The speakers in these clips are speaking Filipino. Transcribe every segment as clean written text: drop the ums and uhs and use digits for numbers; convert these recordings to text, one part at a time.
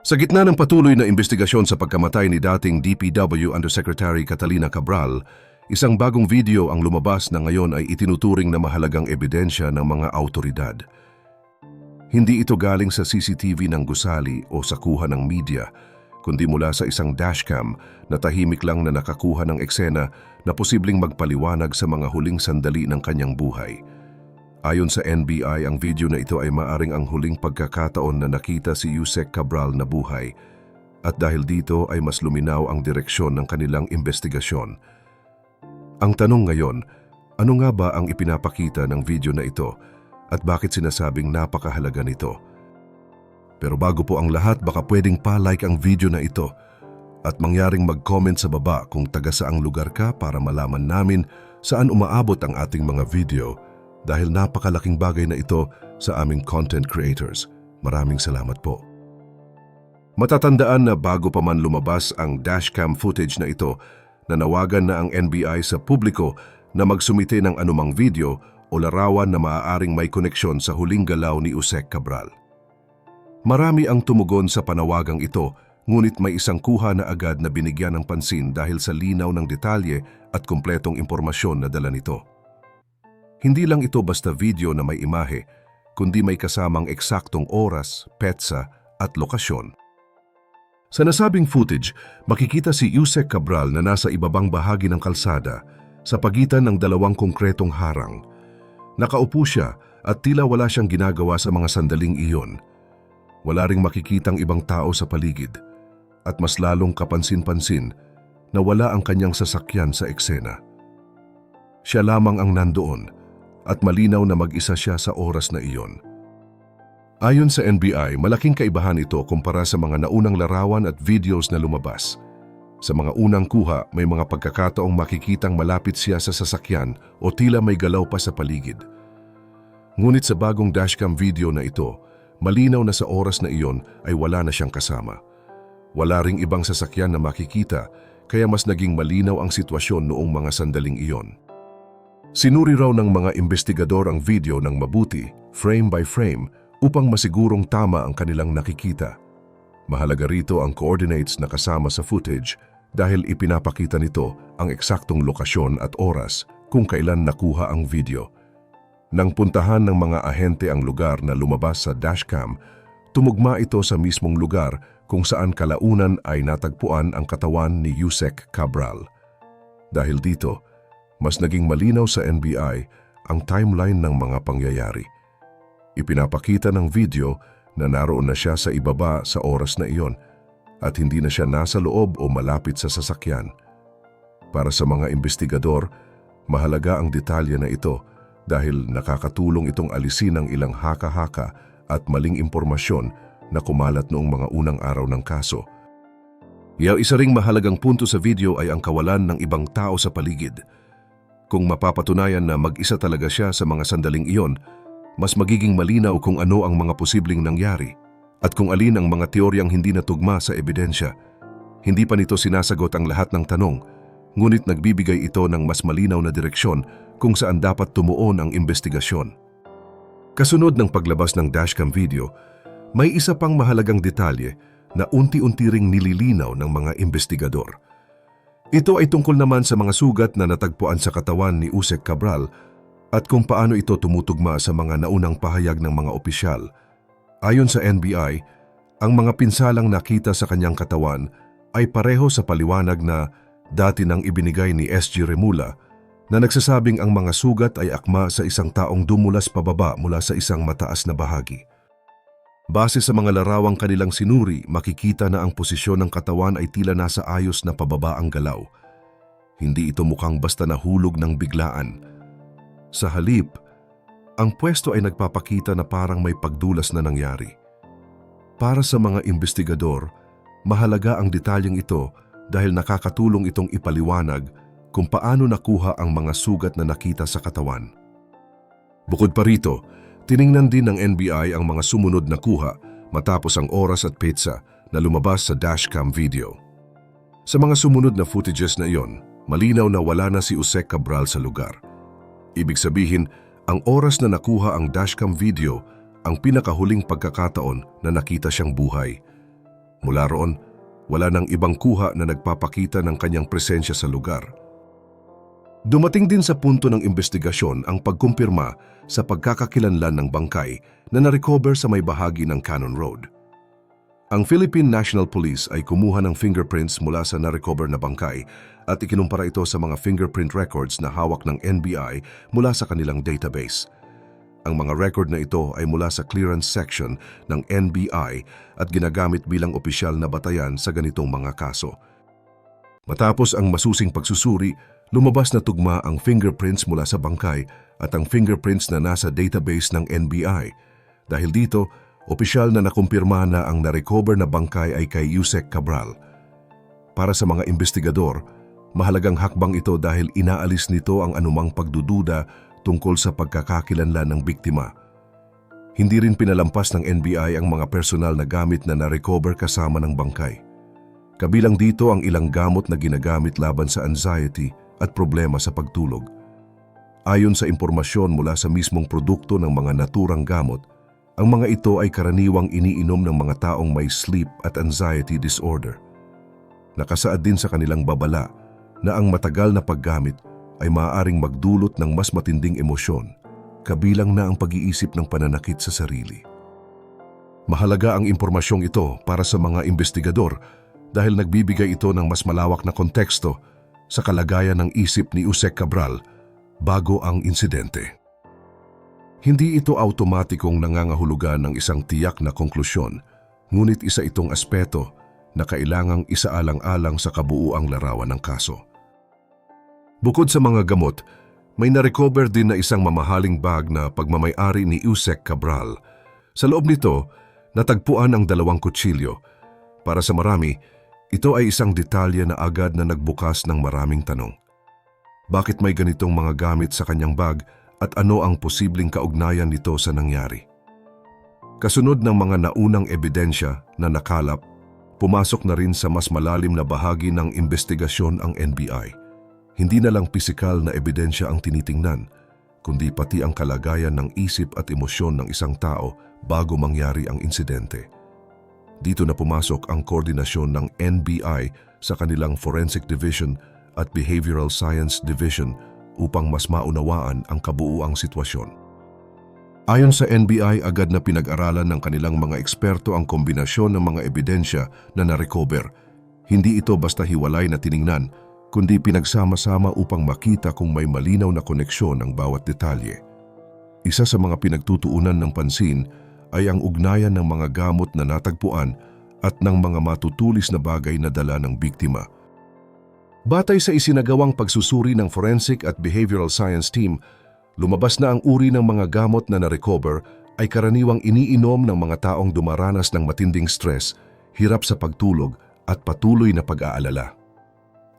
Sa gitna ng patuloy na investigasyon sa pagkamatay ni dating DPW Undersecretary Catalina Cabral, isang bagong video ang lumabas na ngayon ay itinuturing na mahalagang ebidensya ng mga autoridad. Hindi ito galing sa CCTV ng gusali o sa kuha ng media, kundi mula sa isang dashcam na tahimik lang na nakakuha ng eksena na posibleng magpaliwanag sa mga huling sandali ng kanyang buhay. Ayon sa NBI, ang video na ito ay maaring ang huling pagkakataon na nakita si Yusek Cabral na buhay, at dahil dito ay mas luminaw ang direksyon ng kanilang investigasyon. Ang tanong ngayon, ano nga ba ang ipinapakita ng video na ito at bakit sinasabing napakahalaga nito? Pero bago po ang lahat, baka pwedeng pa-like ang video na ito at mangyaring mag-comment sa baba kung taga saang lugar ka para malaman namin saan umaabot ang ating mga video, dahil napakalaking bagay na ito sa aming content creators. Maraming salamat po. Matatandaan na bago pa man lumabas ang dashcam footage na ito, nanawagan na ang NBI sa publiko na magsumite ng anumang video o larawan na maaaring may koneksyon sa huling galaw ni Yusek Cabral. Marami ang tumugon sa panawagang ito, ngunit may isang kuha na agad na binigyan ng pansin dahil sa linaw ng detalye at kumpletong impormasyon na dala nito. Hindi lang ito basta video na may imahe, kundi may kasamang eksaktong oras, petsa at lokasyon. Sa nasabing footage, makikita si Yusek Cabral na nasa ibabang bahagi ng kalsada sa pagitan ng dalawang konkretong harang. Nakaupo siya at tila wala siyang ginagawa sa mga sandaling iyon. Wala ring makikitang ibang tao sa paligid at mas lalong kapansin-pansin na wala ang kanyang sasakyan sa eksena. Siya lamang ang nandoon at malinaw na mag-isa siya sa oras na iyon. Ayon sa NBI, malaking kaibahan ito kumpara sa mga naunang larawan at videos na lumabas. Sa mga unang kuha, may mga pagkakataong makikitang malapit siya sa sasakyan o tila may galaw pa sa paligid. Ngunit sa bagong dashcam video na ito, malinaw na sa oras na iyon ay wala na siyang kasama. Wala ring ibang sasakyan na makikita, kaya mas naging malinaw ang sitwasyon noong mga sandaling iyon. Sinuri raw ng mga investigador ang video ng mabuti, frame by frame, upang masigurong tama ang kanilang nakikita. Mahalaga rito ang coordinates na kasama sa footage dahil ipinapakita nito ang eksaktong lokasyon at oras kung kailan nakuha ang video. Nang puntahan ng mga ahente ang lugar na lumabas sa dashcam, tumugma ito sa mismong lugar kung saan kalaunan ay natagpuan ang katawan ni Yusek Cabral. Dahil dito, mas naging malinaw sa NBI ang timeline ng mga pangyayari. Ipinapakita ng video na naroon na siya sa ibaba sa oras na iyon at hindi na siya nasa loob o malapit sa sasakyan. Para sa mga investigador, mahalaga ang detalye na ito dahil nakakatulong itong alisin ang ilang haka-haka at maling impormasyon na kumalat noong mga unang araw ng kaso. Isa ring mahalagang punto sa video ay ang kawalan ng ibang tao sa paligid. Kung mapapatunayan na mag-isa talaga siya sa mga sandaling iyon, mas magiging malinaw kung ano ang mga posibleng nangyari at kung alin ang mga teoryang hindi natugma sa ebidensya. Hindi pa nito sinasagot ang lahat ng tanong, ngunit nagbibigay ito ng mas malinaw na direksyon kung saan dapat tumuon ang investigasyon. Kasunod ng paglabas ng dashcam video, may isa pang mahalagang detalye na unti-unti ring nililinaw ng mga investigador. Ito ay tungkol naman sa mga sugat na natagpuan sa katawan ni Yusek Cabral at kung paano ito tumutugma sa mga naunang pahayag ng mga opisyal. Ayon sa NBI, ang mga pinsalang nakita sa kanyang katawan ay pareho sa paliwanag na dati nang ibinigay ni SG Remula na nagsasabing ang mga sugat ay akma sa isang taong dumulas pababa mula sa isang mataas na bahagi. Base sa mga larawang kanilang sinuri, makikita na ang posisyon ng katawan ay tila nasa ayos na pababa ang galaw. Hindi ito mukhang basta nahulog ng biglaan. Sa halip, ang pwesto ay nagpapakita na parang may pagdulas na nangyari. Para sa mga investigador, mahalaga ang detalyeng ito dahil nakakatulong itong ipaliwanag kung paano nakuha ang mga sugat na nakita sa katawan. Bukod pa rito, tiningnan din ng NBI ang mga sumunod na kuha matapos ang oras at petsa na lumabas sa dashcam video. Sa mga sumunod na footages na iyon, malinaw na wala na si Yusek Cabral sa lugar. Ibig sabihin, ang oras na nakuha ang dashcam video ang pinakahuling pagkakataon na nakita siyang buhay. Mula roon, wala nang ibang kuha na nagpapakita ng kanyang presensya sa lugar. Dumating din sa punto ng investigasyon ang pagkumpirma sa pagkakakilanlan ng bangkay na narecover sa may bahagi ng Cannon Road. Ang Philippine National Police ay kumuha ng fingerprints mula sa narecover na bangkay at ikinumpara ito sa mga fingerprint records na hawak ng NBI mula sa kanilang database. Ang mga record na ito ay mula sa clearance section ng NBI at ginagamit bilang opisyal na batayan sa ganitong mga kaso. Matapos ang masusing pagsusuri, lumabas na tugma ang fingerprints mula sa bangkay at ang fingerprints na nasa database ng NBI. Dahil dito, opisyal na nakumpirma na ang narecover na bangkay ay kay Yusek Cabral. Para sa mga investigador, mahalagang hakbang ito dahil inaalis nito ang anumang pagdududa tungkol sa pagkakakilanlan ng biktima. Hindi rin pinalampas ng NBI ang mga personal na gamit na narecover kasama ng bangkay. Kabilang dito ang ilang gamot na ginagamit laban sa anxiety at problema sa pagtulog. Ayon sa impormasyon mula sa mismong produkto ng mga naturang gamot, ang mga ito ay karaniwang iniinom ng mga taong may sleep at anxiety disorder. Nakasaad din sa kanilang babala na ang matagal na paggamit ay maaaring magdulot ng mas matinding emosyon, kabilang na ang pag-iisip ng pananakit sa sarili. Mahalaga ang impormasyong ito para sa mga investigador dahil nagbibigay ito ng mas malawak na konteksto sa kalagayan ng isip ni Yusek Cabral bago ang insidente. Hindi ito automatikong nangangahulugan ng isang tiyak na konklusyon, ngunit isa itong aspeto na kailangang isaalang-alang sa kabuuang larawan ng kaso. Bukod sa mga gamot, may narecover din na isang mamahaling bag na pagmamay-ari ni Yusek Cabral. Sa loob nito, natagpuan ang 2 kutsilyo. Para sa marami, ito ay isang detalye na agad na nagbukas ng maraming tanong. Bakit may ganitong mga gamit sa kanyang bag at ano ang posibleng kaugnayan nito sa nangyari? Kasunod ng mga naunang ebidensya na nakalap, pumasok na rin sa mas malalim na bahagi ng investigasyon ang NBI. Hindi na lang pisikal na ebidensya ang tinitingnan, kundi pati ang kalagayan ng isip at emosyon ng isang tao bago mangyari ang insidente. Dito na pumasok ang koordinasyon ng NBI sa kanilang Forensic Division at Behavioral Science Division upang mas maunawaan ang kabuuang sitwasyon. Ayon sa NBI, agad na pinag-aralan ng kanilang mga eksperto ang kombinasyon ng mga ebidensya na narecover. Hindi ito basta hiwalay na tiningnan, kundi pinagsama-sama upang makita kung may malinaw na koneksyon ang bawat detalye. Isa sa mga pinagtutuunan ng pansin ay ang ugnayan ng mga gamot na natagpuan at ng mga matutulis na bagay na dala ng biktima. Batay sa isinagawang pagsusuri ng Forensic at Behavioral Science Team, lumabas na ang uri ng mga gamot na narecover ay karaniwang iniinom ng mga taong dumaranas ng matinding stress, hirap sa pagtulog at patuloy na pag-aalala.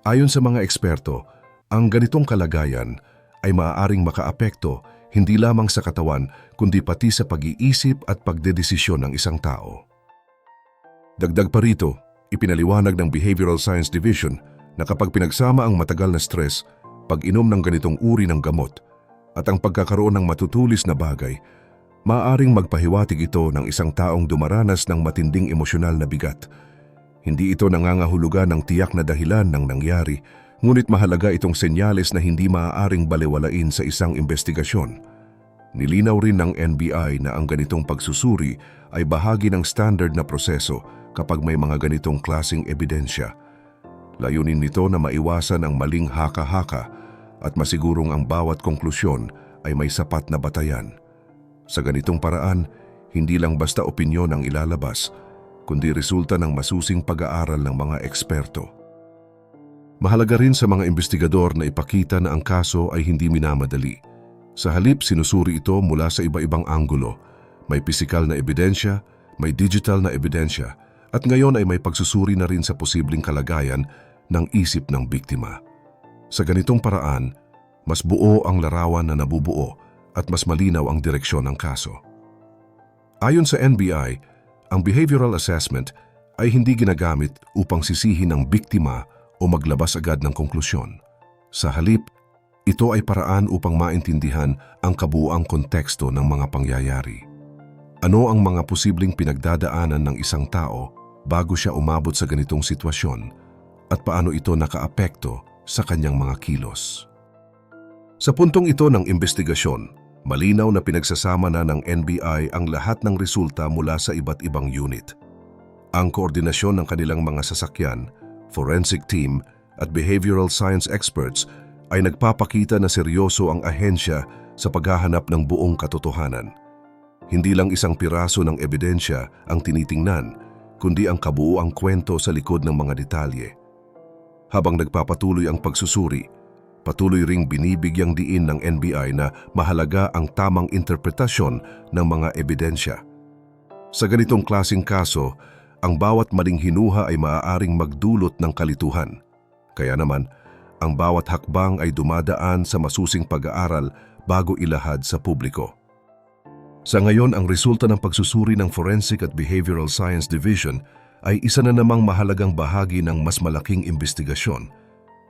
Ayon sa mga eksperto, ang ganitong kalagayan ay maaaring makaapekto hindi lamang sa katawan kundi pati sa pag-iisip at pagdedesisyon ng isang tao. Dagdag pa rito, ipinaliwanag ng Behavioral Science Division na kapag pinagsama ang matagal na stress, pag-inom ng ganitong uri ng gamot at ang pagkakaroon ng matutulis na bagay, maaaring magpahiwatig ito ng isang taong dumaranas ng matinding emosyonal na bigat. Hindi ito nangangahulugan ng tiyak na dahilan ng nangyari, ngunit mahalaga itong senyales na hindi maaaring balewalain sa isang investigasyon. Nilinaw rin ng NBI na ang ganitong pagsusuri ay bahagi ng standard na proseso kapag may mga ganitong klaseng ebidensya. Layunin nito na maiwasan ang maling haka-haka at masigurong ang bawat konklusyon ay may sapat na batayan. Sa ganitong paraan, hindi lang basta opinyon ang ilalabas, kundi resulta ng masusing pag-aaral ng mga eksperto. Mahalaga rin sa mga investigador na ipakita na ang kaso ay hindi minamadali. Sa halip, sinusuri ito mula sa iba-ibang anggulo. May pisikal na ebidensya, may digital na ebidensya, at ngayon ay may pagsusuri na rin sa posibleng kalagayan ng isip ng biktima. Sa ganitong paraan, mas buo ang larawan na nabubuo at mas malinaw ang direksyon ng kaso. Ayon sa NBI, ang behavioral assessment ay hindi ginagamit upang sisihin ang biktima o maglabas agad ng konklusyon. Sa halip, ito ay paraan upang maintindihan ang kabuuang konteksto ng mga pangyayari. Ano ang mga posibleng pinagdadaanan ng isang tao bago siya umabot sa ganitong sitwasyon at paano ito nakaapekto sa kanyang mga kilos. Sa puntong ito ng investigasyon, malinaw na pinagsasama na ng NBI ang lahat ng resulta mula sa iba't ibang unit. Ang koordinasyon ng kanilang mga sasakyan, forensic team at behavioral science experts ay nagpapakita na seryoso ang ahensya sa paghahanap ng buong katotohanan. Hindi lang isang piraso ng ebidensya ang tinitingnan, kundi ang kabuuang kwento sa likod ng mga detalye. Habang nagpapatuloy ang pagsusuri, patuloy ring binibigyang diin ng NBI na mahalaga ang tamang interpretasyon ng mga ebidensya. Sa ganitong klaseng kaso, ang bawat maling hinuha ay maaaring magdulot ng kalituhan. Kaya naman, ang bawat hakbang ay dumadaan sa masusing pag-aaral bago ilahad sa publiko. Sa ngayon, ang resulta ng pagsusuri ng Forensic at Behavioral Science Division ay isa na namang mahalagang bahagi ng mas malaking investigasyon.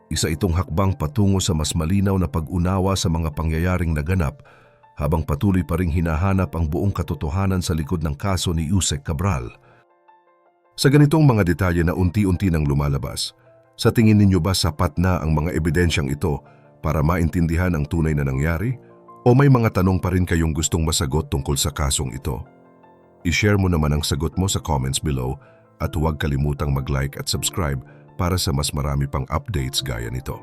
Isa itong hakbang patungo sa mas malinaw na pag-unawa sa mga pangyayaring naganap habang patuloy pa ring hinahanap ang buong katotohanan sa likod ng kaso ni Yusek Cabral. Sa ganitong mga detalye na unti-unti nang lumalabas, sa tingin ninyo ba sapat na ang mga ebidensyang ito para maintindihan ang tunay na nangyari? O may mga tanong pa rin kayong gustong masagot tungkol sa kasong ito? I-share mo naman ang sagot mo sa comments below at huwag kalimutang mag-like at subscribe para sa mas marami pang updates gaya nito.